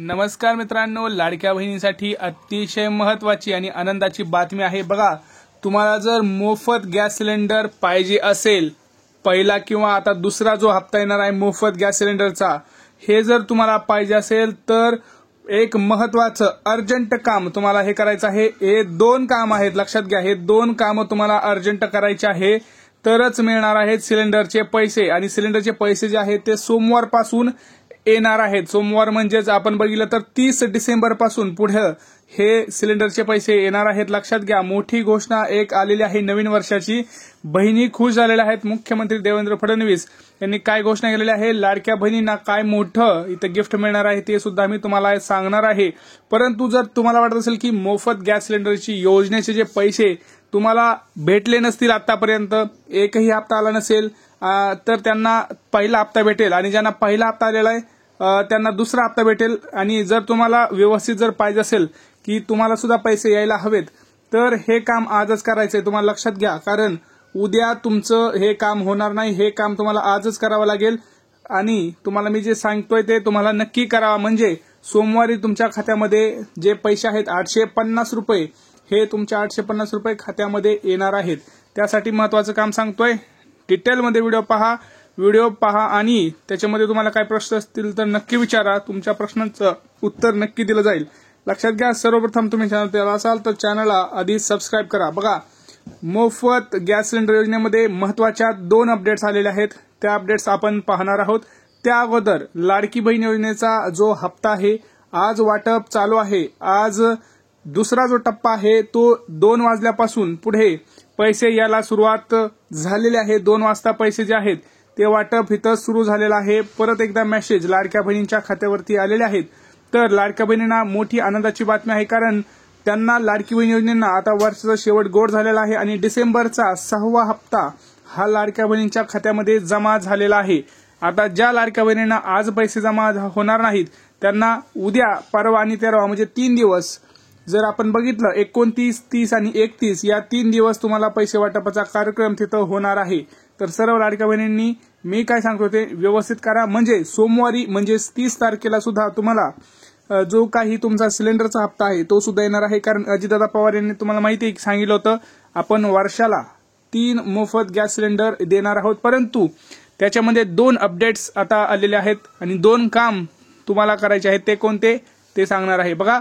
नमस्कार मित्रांनो, लाडक्या बहिणीसाठी अतिशय महत्त्वाची आणि आनंदाची बातमी आहे। बघा, तुम्हाला जर मोफत गॅस सिलेंडर पाहिजे असेल, पहिला किंवा आता दुसरा जो हप्ता येणार आहे मोफत गॅस सिलेंडरचा, हे जर तुम्हाला पाहिजे असेल तर एक महत्त्वाचं अर्जंट काम तुम्हाला हे करायचं आहे। हे दोन काम आहेत, लक्षात घ्या, हे दोन काम तुम्हाला अर्जंट करायचे आहे, तरच मिळणार आहेत सिलेंडरचे पैसे। आणि सिलेंडरचे पैसे जे आहेत ते सोमवारपासून येणार आहेत। सोमवार म्हणजेच आपण बघितलं तर 30 डिसेंबर पासून पुढे हे सिलेंडरचे पैसे येणार आहेत। लक्षात घ्या, मोठी घोषणा एक आलेली आहे नवीन वर्षाची। बहिणी खुश झालेल्या आहेत। मुख्यमंत्री देवेंद्र फडणवीस यांनी काय घोषणा केलेली आहे, लाडक्या बहिणींना काय मोठं इथं गिफ्ट मिळणार आहे ते सुद्धा मी तुम्हाला सांगणार आहे। परंतु जर तुम्हाला वाटत असेल की मोफत गॅस सिलेंडरची योजनेचे जे पैसे तुम्हाला भेटले नसतील, आतापर्यंत एकही हप्ता आला नसेल, तर त्यांना पहिला हप्ता भेटेल, आणि ज्यांना पहिला हप्ता आलेला आहे त्यांना दुसरा हप्ता भेटेल। आणि जर तुम्हाला व्यवस्थित जर पाहिजे असेल की तुम्हाला सुद्धा पैसे यायला हवेत, तर हे काम आजच करायचंय। तुम्हाला लक्षात घ्या, कारण उद्या तुमचं हे काम होणार नाही, हे काम तुम्हाला आजच करावं लागेल। आणि तुम्हाला मी जे सांगतोय ते तुम्हाला नक्की करावा, म्हणजे सोमवारी तुमच्या खात्यामध्ये जे पैसे आहेत 850 रुपये, हे तुमच्या 850 रुपये खात्यामध्ये येणार आहेत। त्यासाठी महत्त्वाचं काम सांगतोय, डिटेलमध्ये व्हिडिओ पहा आणि त्याच्यामध्ये तुम्हाला काय प्रश्न असतील तर नक्की विचारा, तुमच्या प्रश्नांचं उत्तर नक्की दिलं जाईल। लक्षात घ्या, सर्वप्रथम तुम्ही चॅनल असाल तर चॅनलला आधी सबस्क्राईब करा। बघा, मोफत गॅस सिलेंडर योजनेमध्ये महत्त्वाच्या 2 अपडेट्स आलेल्या आहेत, त्या अपडेट्स आपण पाहणार आहोत। त्या अगोदर लाडकी बहीण योजनेचा जो हप्ता आहे आज वाटप चालू आहे। आज दुसरा जो टप्पा आहे तो 2 वाजल्यापासून पुढे पैसे यायला सुरुवात झालेली आहे। 2 वाजता पैसे जे आहेत ते वाटप इथं सुरू झालेलं आहे। परत एकदा मेसेज लाडक्या बहिणींच्या खात्यावरती आलेले आहेत। तर लाडक्या बहिणींना मोठी आनंदाची बातमी आहे, कारण त्यांना लाडकी बहीण योजनेना आता वर्षाचा शेवट गोड झालेला आहे आणि डिसेंबरचा 6वा हप्ता हा लाडक्या बहिणींच्या खात्यामध्ये जमा झालेला आहे। आता ज्या लाडक्या बहिणींना आज पैसे जमा होणार नाहीत त्यांना उद्या, परवा आणि 13 म्हणजे 3 दिवस, जर आपण बघितलं 29, 30 आणि 31 या 3 दिवस तुम्हाला पैसे वाटपाचा कार्यक्रम तिथं होणार आहे। तर सर्व लाडक्या बहिणींनी मी काय सांगतो ते व्यवस्थित करा, म्हणजे सोमवारी म्हणजे 30 तारखेला सुद्धा तुम्हाला जो काही तुमचा सिलेंडरचा हप्ता आहे तो सुद्धा येणार आहे। कारण अजितदादा पवार यांनी तुम्हाला माहिती सांगितलं होतं, आपण वर्षाला 3 मोफत गॅस सिलेंडर देणार आहोत। परंतु त्याच्यामध्ये 2 अपडेट्स आता आलेले आहेत आणि 2 काम तुम्हाला करायचे आहेत। ते कोणते ते सांगणार आहे। बघा,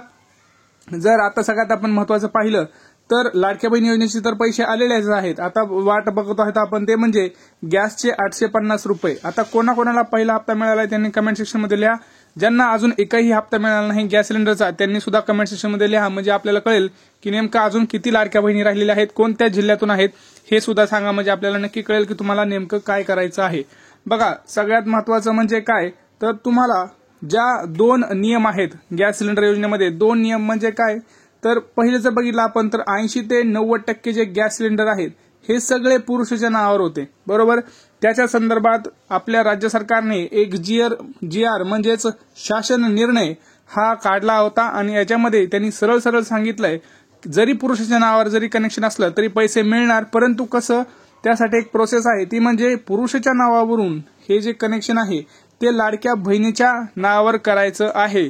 जर आता सगळ्यात आपण महत्त्वाचं पाहिलं तर लाडक्या बहीण योजनेचे तर पैसे आलेलेच आहेत। आता वाट बघत आहोत आपण ते म्हणजे गॅसचे 850 रुपये। आता कोणाकोणाला पहिला हप्ता मिळाला आहे त्यांनी कमेंट सेक्शन मध्ये लिहा। ज्यांना अजून एकही हप्ता मिळाला नाही गॅस सिलेंडरचा त्यांनी सुद्धा कमेंट सेक्शन मध्ये लिहा, म्हणजे आपल्याला कळेल की नेमका अजून किती लाडक्या बहिणी राहिलेल्या आहेत, कोणत्या जिल्ह्यातून आहेत हे सुद्धा सांगा, म्हणजे आपल्याला नक्की कळेल की तुम्हाला नेमकं काय करायचं आहे। बघा, सगळ्यात महत्त्वाचं म्हणजे काय तर तुम्हाला ज्या 2 नियम आहेत गॅस सिलेंडर योजनेमध्ये, 2 नियम म्हणजे काय तर पहिले जर बघितलं आपण तर 80 ते 90% जे गॅस सिलेंडर आहेत हे सगळे पुरुषाच्या नावावर होते, बरोबर। त्याच्या संदर्भात आपल्या राज्य सरकारने एक GR म्हणजेच शासन निर्णय हा काढला होता आणि याच्यामध्ये त्यांनी सरळ सांगितलंय, जरी पुरुषाच्या नावावर जरी कनेक्शन असलं तरी पैसे मिळणार, परंतु कसं, त्यासाठी एक प्रोसेस आहे, ती म्हणजे पुरुषाच्या नावावरून हे जे कनेक्शन आहे ते लाडक्या बहिणीच्या नावावर करायचं आहे।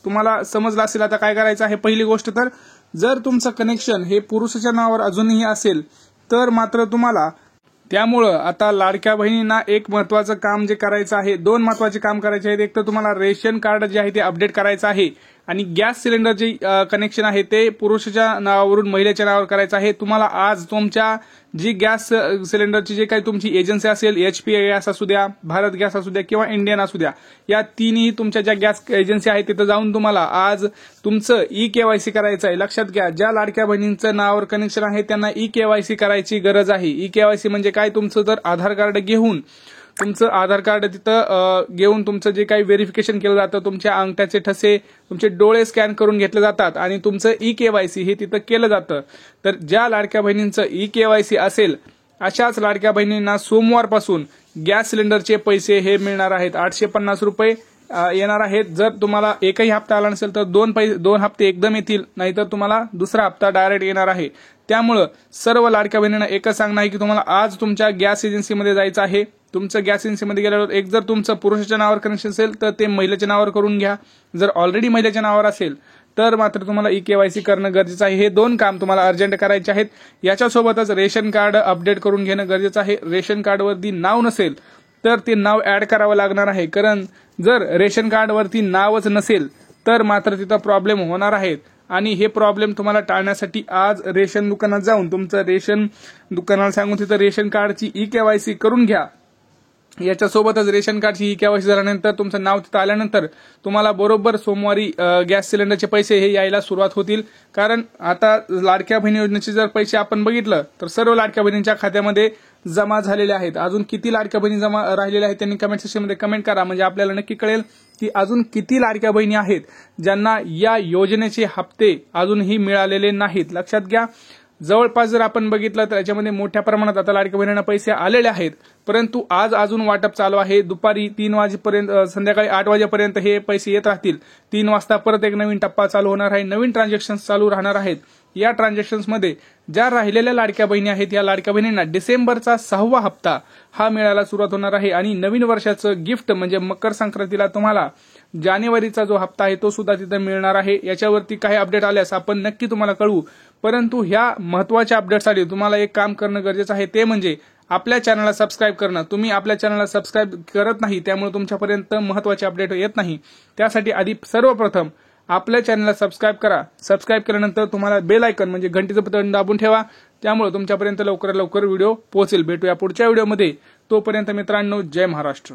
तुम्हाला समजलं असेल आता काय करायचं आहे। पहिली गोष्ट तर जर तुमचं कनेक्शन हे पुरुषाच्या नावावर अजूनही असेल तर मात्र तुम्हाला त्यामुळं आता लाडक्या बहिणींना एक महत्त्वाचं काम जे करायचं आहे, 2 महत्त्वाचे काम करायचे आहेत। एक तर तुम्हाला रेशन कार्ड जे आहे ते अपडेट करायचं आहे आणि गॅस सिलेंडर जे कनेक्शन आहे ते पुरुषाच्या नावावरून महिलेच्या नावावर करायचं आहे। तुम्हाला आज तुमच्या जी गॅस सिलेंडरची जे काही तुमची एजन्सी असेल, HP गॅस असू द्या, भारत गॅस असू द्या किंवा इंडियन असू द्या, या तिन्ही तुमच्या ज्या गॅस एजन्सी आहेत तिथं जाऊन तुम्हाला आज तुमचं EKYC करायचं आहे। लक्षात घ्या, ज्या लाडक्या बहिणींचं नावावर कनेक्शन आहे त्यांना EKYC करायची गरज आहे। EKYC म्हणजे काय, तुमचं जर आधार कार्ड घेऊन तुमचं आधार कार्ड तिथं घेऊन तुमचं जे काही व्हेरिफिकेशन केलं जातं, तुमच्या अंगठ्याचे ठसे, तुमचे डोळे स्कॅन करून घेतले जातात आणि तुमचं EKYC हे तिथं केलं जातं। तर ज्या लाडक्या बहिणींचं EKYC असेल अशाच लाडक्या बहिणींना सोमवारपासून गॅस सिलेंडरचे पैसे हे मिळणार आहेत, 850 रुपये येणार आहेत। जर तुम्हाला एकही हप्ता आला नसेल तर 2 हप्ते एकदम येतील, नाहीतर तुम्हाला दुसरा हप्ता डायरेक्ट येणार आहे। त्यामुळं सर्व लाडक्या बहिणींना एकच सांगणं आहे की तुम्हाला आज तुमच्या गॅस एजन्सीमध्ये जायचं आहे तुमचं गॅस एजन्सीमध्ये गेल्यावर एक जर तुमचं पुरुषाच्या नावावर कनेक्शन असेल तर ते महिलेच्या नावावर करून घ्या. जर ऑलरेडी महिलेच्या नावावर असेल तर मात्र तुम्हाला ई-केवायसी करणं गरजेचं आहे. हे 2 काम तुम्हाला अर्जंट करायचे आहेत. याच्यासोबतच रेशन कार्ड अपडेट करून घेणं गरजेचं आहे. रेशन कार्डवरती नाव नसेल तर ते नाव ऍड करावं लागणार आहे, कारण जर रेशन कार्डवरती नावच नसेल तर मात्र तिथं प्रॉब्लेम होणार आहेत. आणि हे प्रॉब्लेम तुम्हाला टाळण्यासाठी आज रेशन दुकानात जाऊन तुमचं रेशन दुकानाला सांगून तिथं रेशन कार्डची ई-केवायसी करून घ्या. याच्यासोबतच रेशन कार्डची ई-केवायसी झाल्यानंतर तुमचं नाव तिथं आल्यानंतर तुम्हाला बरोबर सोमवारी गॅस सिलेंडरचे पैसे हे यायला सुरुवात होतील. कारण आता लाडक्या बहिणी योजनेचे जर पैसे आपण बघितलं तर सर्व लाडक्या बहिणींच्या खात्यामध्ये जमा झालेले आहेत. अजून किती लाडक्या बहिणी जमा राहिलेल्या आहेत त्यांनी कमेंट सेक्शनमध्ये कमेंट करा, म्हणजे आपल्याला नक्की कळेल की अजून किती लाडक्या बहिणी आहेत ज्यांना या योजनेचे हप्ते अजूनही मिळालेले नाहीत. लक्षात घ्या, जवळपास जर आपण बघितलं तर याच्यामध्ये मोठ्या प्रमाणात आता लाडक्या बहिणींना पैसे आलेले आहेत, परंतु आज अजून वाटप चालू आहे. दुपारी 3 वाजेपर्यंत, संध्याकाळी 8 वाजेपर्यंत हे पैसे येत राहतील. 3 वाजता परत एक नवीन टप्पा चालू होणार आहे, नवीन ट्रान्झॅक्शन्स चालू राहणार आहेत. या ट्रान्झॅक्शन्समध्ये ज्या राहिलेल्या लाडक्या बहिणी आहेत या लाडक्या बहिणींना डिसेंबरचा 6वा हप्ता हा मिळायला सुरुवात होणार आहे. आणि नवीन वर्षाचं गिफ्ट म्हणजे मकर संक्रांतीला तुम्हाला जानेवारीचा जो हप्ता आहे तो सुद्धा तिथे मिळणार आहे. याच्यावरती काही अपडेट आल्यास आपण नक्की तुम्हाला कळवू, परंतु ह्या महत्वाच्या अपडेटसाठी तुम्हाला एक काम करणं गरजेचं आहे, ते म्हणजे आपल्या चॅनलला सबस्क्राईब करणं. तुम्ही आपल्या चॅनलला सबस्क्राईब करत नाही, त्यामुळे तुमच्यापर्यंत महत्वाचे अपडेट येत नाही. त्यासाठी आधी सर्वप्रथम आपल्या चॅनलला सबस्क्राईब करा. सबस्क्राईब केल्यानंतर तुम्हाला बेल आयकॉन म्हणजे घंटीचं बटन दाबून ठेवा, त्यामुळे तुमच्यापर्यंत लवकरात लवकर व्हिडिओ पोहोचेल. भेटूया पुढच्या व्हिडिओमध्ये. तोपर्यंत मित्रांनो, जय महाराष्ट्र.